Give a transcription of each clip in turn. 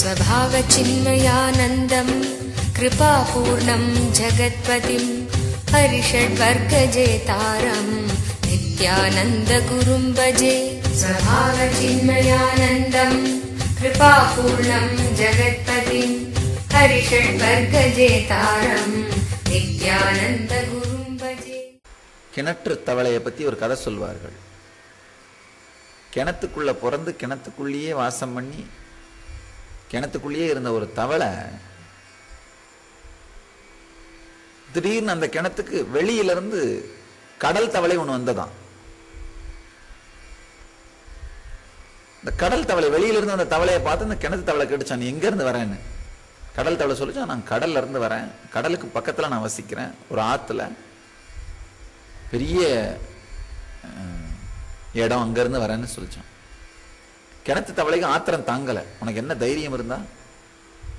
स्वभावचिन्मयानन्दं कृपापूर्णं जगत्पतिं हरिषड्वर्गजेतारं नित्यानन्दगुरुं भजे। स्वभावचिन्मयानन्दं कृपापूर्णं जगत्पतिं हरिषड्वर्गजेतारं नित्यानन्दगुरुं भजे। கிணற்று தவளையை பற்றி ஒரு கதை சொல்வார்கள். கிணத்துக்குள்ள பிறந்து கிணத்துக்குள்ளேயே வாசம் பண்ணி கிணத்துக்குள்ளேயே இருந்த ஒரு தவளை திடீர்னு அந்த கிணத்துக்கு வெளியிலிருந்து கடல் தவளை ஒன்று வந்ததாம். இந்த கடல் தவளை வெளியிலிருந்து அந்த தவளையை பார்த்து இந்த கிணத்து தவளை கேட்டுச்சான், நீ எங்க இருந்து வரேன்னு. கடல் தவளை சொல்லிச்சா, நான் கடல்ல இருந்து வரேன், கடலுக்கு பக்கத்துல நான் வசிக்கிறேன், ஒரு ஆத்துல பெரிய இடம், அங்க இருந்து வரேன்னு சொல்லிச்சான். கிணத்து தவளைக்கு ஆத்திரம் தாங்கல. உனக்கு என்ன தைரியம் இருந்தா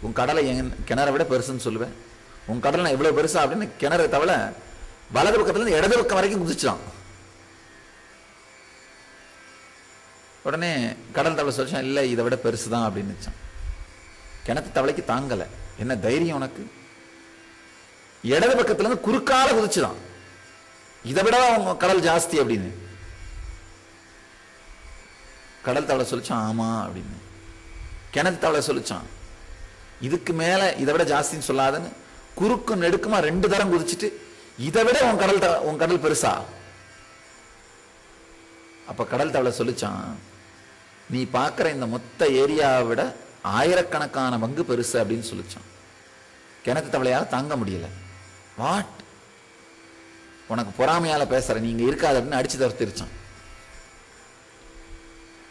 உன் கடலை கிணறை விட பெருசுன்னு சொல்லுவேன், உன் கடலை நான் எவ்வளவு பெருசா அப்படின்னு கிணறு தவளை வலது பக்கத்துல இருந்து இடது பக்கம் வரைக்கும் குதிச்சான். உடனே கடல் தவளை சொல்லிச்சான், இல்லை இதை விட பெருசுதான் அப்படின்னு. கிணத்து தவளைக்கு தாங்கல. என்ன தைரியம் உனக்கு? இடது பக்கத்துல இருந்து குறுக்கால குதிச்சுதான், இதை விட அவங்க கடல் ஜாஸ்தி அப்படின்னு. கடல் தவளை சொல்லிச்சான், ஆமா அப்படின்னு. கிணத்து தவளை சொல்லிச்சான், இதுக்கு மேல இதை விட ஜாஸ்தின்னு சொல்லாதுன்னு குறுக்கு நெடுக்குமா 2 தரம் குதிச்சுட்டு, இதை விட உன் கடல் பெருசா? அப்ப கடல் தவளை சொல்லிச்சான், நீ பாக்குற இந்த மொத்த ஏரியாவை விட ஆயிரக்கணக்கான பங்கு பெருசு அப்படின்னு சொல்லிச்சான். கிணத்து தவளையால தாங்க முடியல. வாட், உனக்கு பொறாமையால பேசுற, நீங்க இருக்காது அப்படின்னு அடிச்சு தவிர்த்திருச்சான்.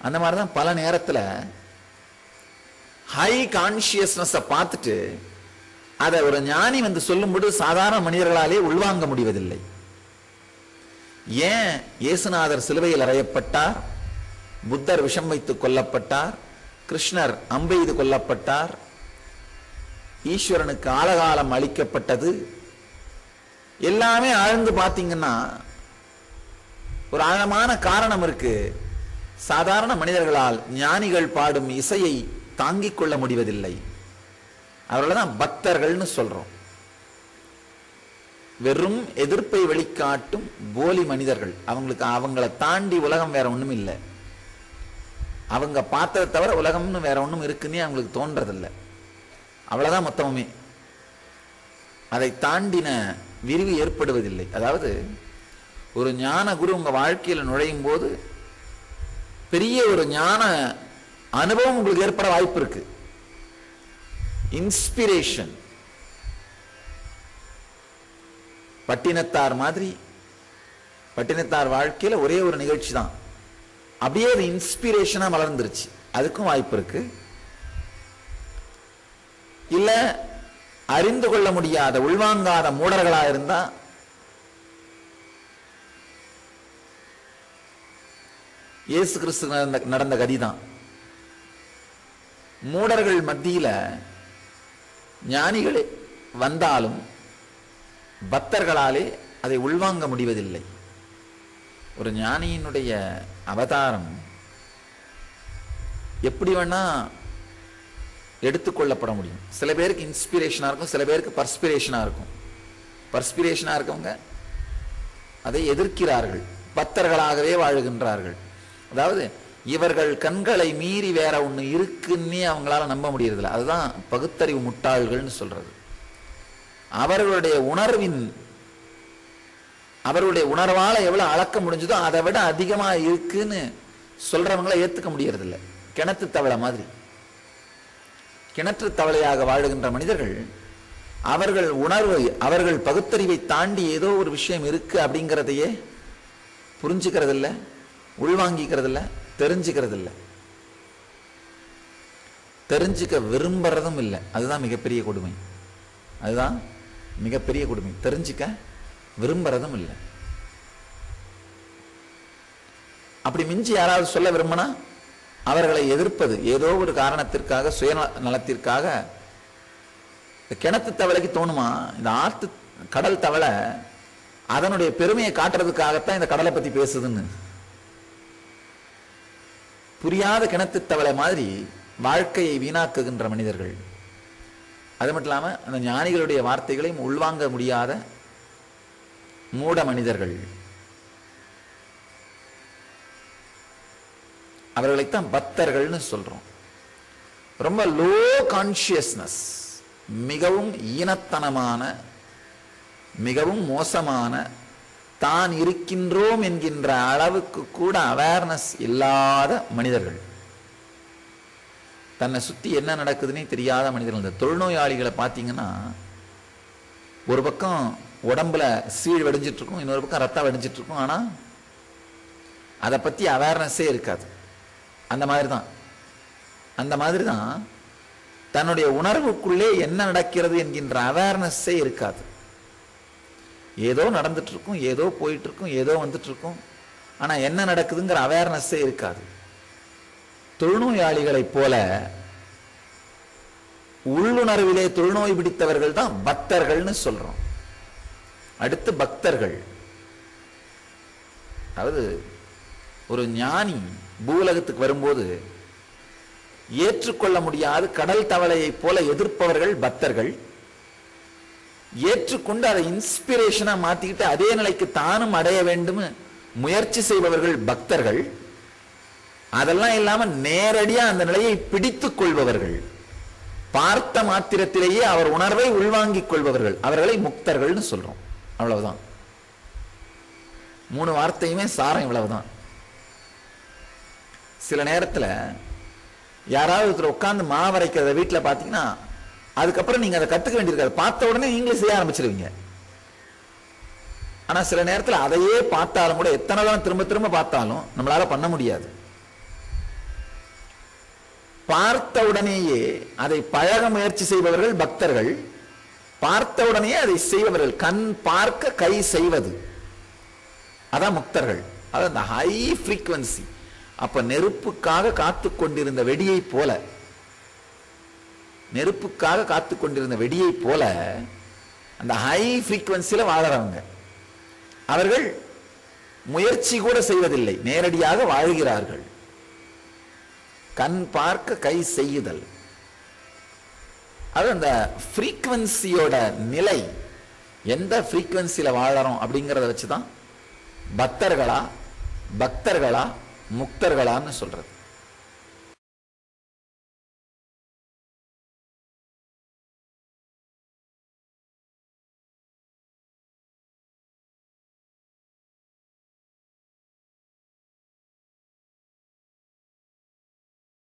அந்த மாதிரிதான் பல நேரத்துல ஹை கான்சியஸ்னஸ் பார்த்துட்டு அதை ஒரு ஞானி வந்து சொல்லும்போது சாதாரண மனிதர்களாலே உள்வாங்க முடிவதில்லை. ஏன் இயேசுநாதர் சிலுவையில் அறையப்பட்டார், புத்தர் விஷம் வைத்து கொல்லப்பட்டார், கிருஷ்ணர் அம்பெய்து கொல்லப்பட்டார், ஈஸ்வரனுக்கு ஆலகாலம் அளிக்கப்பட்டது, எல்லாமே ஆழ்ந்து பார்த்தீங்கன்னா ஒரு ஆழமான காரணம் இருக்கு. சாதாரண மனிதர்களால் ஞானிகள் பாடும் இசையை தாங்கிக் கொள்ள முடிவதில்லை. அவர்களதான் பக்தர்கள்னு சொல்றோம். வெறும் எதிர்ப்பை வெளிக்காட்டும் போலி மனிதர்கள். அவங்கள தாண்டி உலகம் வேற ஒண்ணும் இல்லை. அவங்க பார்த்ததை தவிர உலகம்னு வேற ஒண்ணும் இருக்குன்னே அவங்களுக்கு தோன்றதில்லை. அவ்வளவுதான் மொத்தமுமே. அதை தாண்டின விரிவு ஏற்படுவதில்லை. அதாவது ஒரு ஞான குரு உங்க வாழ்க்கையில் நுழையும் போது பெரிய ஒரு ஞான அனுபவம் உங்களுக்கு ஏற்பட வாய்ப்பு இருக்கு. இன்ஸ்பிரேஷன். பட்டினத்தார் மாதிரி பட்டினத்தார் வாழ்க்கையில ஒரே ஒரு நிகழ்ச்சி தான், அப்படியே அது இன்ஸ்பிரேஷனா மலர்ந்துருச்சு. அதுக்கும் வாய்ப்பு இருக்கு. இல்ல அறிந்து கொள்ள முடியாத உள்வாங்காத மூடர்களா இருந்தா இயேசு கிறிஸ்து நடந்த கதிதான். மூடர்கள் மத்தியில ஞானிகளே வந்தாலும் பக்தர்களாலே அதை உள்வாங்க முடிவதில்லை. ஒரு ஞானியினுடைய அவதாரம் எப்படி வேணா எடுத்துக்கொள்ளப்பட முடியும். சில பேருக்கு இன்ஸ்பிரேஷனா இருக்கும், சில பேருக்கு பர்ஸ்பிரேஷனா இருக்கும். பர்ஸ்பிரேஷனா இருக்கவங்க அதை எதிர்க்கிறார்கள், பக்தர்களாகவே வாழுகின்றார்கள். அதாவது இவர்கள் கண்களை மீறி வேற ஒண்ணு இருக்குன்னே அவங்களால நம்ப முடியறதில்ல. அதுதான் பகுத்தறிவு முட்டாள்கள்னு சொல்றது. அவருடைய உணர்வால எவ்வளவு அளக்க முடிஞ்சதோ அதை விட அதிகமா இருக்குன்னு சொல்றவங்களை ஏத்துக்க முடியறதில்ல. கிணத்து தவளை மாதிரி. கிணற்று தவளையாக வாழுகின்ற மனிதர்கள் அவர்கள் பகுத்தறிவை தாண்டி ஏதோ ஒரு விஷயம் இருக்கு அப்படிங்கிறதையே புரிஞ்சுக்கிறது இல்லை, உள்வாங்கிக்கிறது இல்லை, தெரிஞ்சுக்கிறது இல்லை, தெரிஞ்சுக்க விரும்புறதும் இல்லை. அதுதான் மிகப்பெரிய கொடுமை. அதுதான் மிகப்பெரிய கொடுமை. தெரிஞ்சுக்க விரும்புறதும் இல்லை. அப்படி மிஞ்சி யாராவது சொல்ல விரும்பினா அவர்களை எதிர்ப்பது ஏதோ ஒரு காரணத்திற்காக, சுயநலத்திற்காக. கிணத்து தவளைக்கு தோணுமா இந்த ஆத்து கடல் தவளை அதனுடைய பெருமையை காட்டுறதுக்காகத்தான் இந்த கடலை பத்தி பேசுதுன்னு? புரியாத கிணத்து தவளை மாதிரி வாழ்க்கையை வீணாக்குகின்ற மனிதர்கள். அது மட்டும் இல்லாமல் அந்த ஞானிகளுடைய வார்த்தைகளையும் உள்வாங்க முடியாத மூட மனிதர்கள். அவர்களைத்தான் பக்தர்கள்னு சொல்றோம். ரொம்ப லோ கான்சியஸ்னஸ், மிகவும் ஈனத்தனமான, மிகவும் மோசமான, தான் இருக்கின்றோம் என்கின்ற அளவுக்கு கூட அவேர்னஸ் இல்லாத மனிதர்கள், தன்னை சுற்றி என்ன நடக்குதுன்னே தெரியாத மனிதர்கள். இந்த தொழுநோயாளிகளை பார்த்தீங்கன்னா ஒரு பக்கம் உடம்புல சீழ் வடிஞ்சிட்டு இருக்கும், இன்னொரு பக்கம் ரத்தம் வடிஞ்சிட்டு இருக்கும், ஆனால் அதை பற்றி அவேர்னஸே இருக்காது. அந்த மாதிரி தான் தன்னுடைய உணர்வுக்குள்ளே என்ன நடக்கிறது என்கின்ற அவேர்னஸே இருக்காது. ஏதோ நடந்துட்டு இருக்கும், ஏதோ போயிட்டு இருக்கும், ஏதோ வந்துட்டு இருக்கும், ஆனால் என்ன நடக்குதுங்கிற அவேர்னஸே இருக்காது. தொழுநோயாளிகளைப் போல உள்ளுணர்விலே தொழுநோய் பிடித்தவர்கள் தான் பக்தர்கள்னு சொல்றோம். அடுத்து பக்தர்கள், அதாவது ஒரு ஞானி பூலகத்துக்கு வரும்போது ஏற்றுக்கொள்ள முடியாது கடல் தவளையை போல எதிர்ப்பவர்கள் பக்தர்கள். ஏற்றுக்கொண்டு அதை இன்ஸ்பிரேஷனா மாத்திக்கிட்டு அதே நிலைக்கு தானும் அடைய வேண்டும் முயற்சி செய்பவர்கள் பக்தர்கள். அதெல்லாம் இல்லாம நேரடியா அந்த நிலையை பிடித்துக் கொள்பவர்கள், பார்த்த மாத்திரத்திலேயே அவர் உணர்வை உள்வாங்கிக் கொள்பவர்கள், அவர்களை முக்தர்கள்னு சொல்றோம். அவ்வளவுதான். 3 வார்த்தையுமே சாரம் இவ்வளவுதான். சில நேரத்தில் யாராவது ஒருத்தர் உட்காந்து மாவரைக்கிறத வீட்டில் பார்த்தீங்கன்னா அதுக்கப்புறம் நீங்க அதை கத்துக்க வேண்டியிருக்காது, பார்த்த உடனே நீங்களே செய்ய ஆரம்பிச்சிருவீங்க. ஆனா சில நேரத்தில் அதையே பார்த்தாலும் கூட எத்தனை தான் திரும்ப திரும்ப பார்த்தாலும் நம்மளால பண்ண முடியாது. பார்த்த உடனேயே அதை பழக முயற்சி செய்பவர்கள் பக்தர்கள், பார்த்த உடனே அதை செய்பவர்கள், கண் பார்க்க கை செய்வது, அதான் முக்தர்கள். அது அந்த ஹை ஃப்ரீக்வன்சி. அப்ப நெருப்புக்காக காத்து கொண்டிருந்த வெடியை போல, நெருப்புக்காக காத்து கொண்டிருந்த வெடியை போல அந்த ஹை ஃப்ரீக்வன்சியில வாழறவங்க, அவர்கள் முயற்சி கூட செய்வதில்லை, நேரடியாக வாழ்கிறார்கள். கண் பார்க்க கை செய்யுதல், அது அந்த ஃப்ரீக்வன்சியோட நிலை. எந்த ஃப்ரீக்வன்சியில வாழறோம் அப்படிங்கிறத வச்சுதான் பக்தர்களா முக்தர்களான்னு சொல்றது.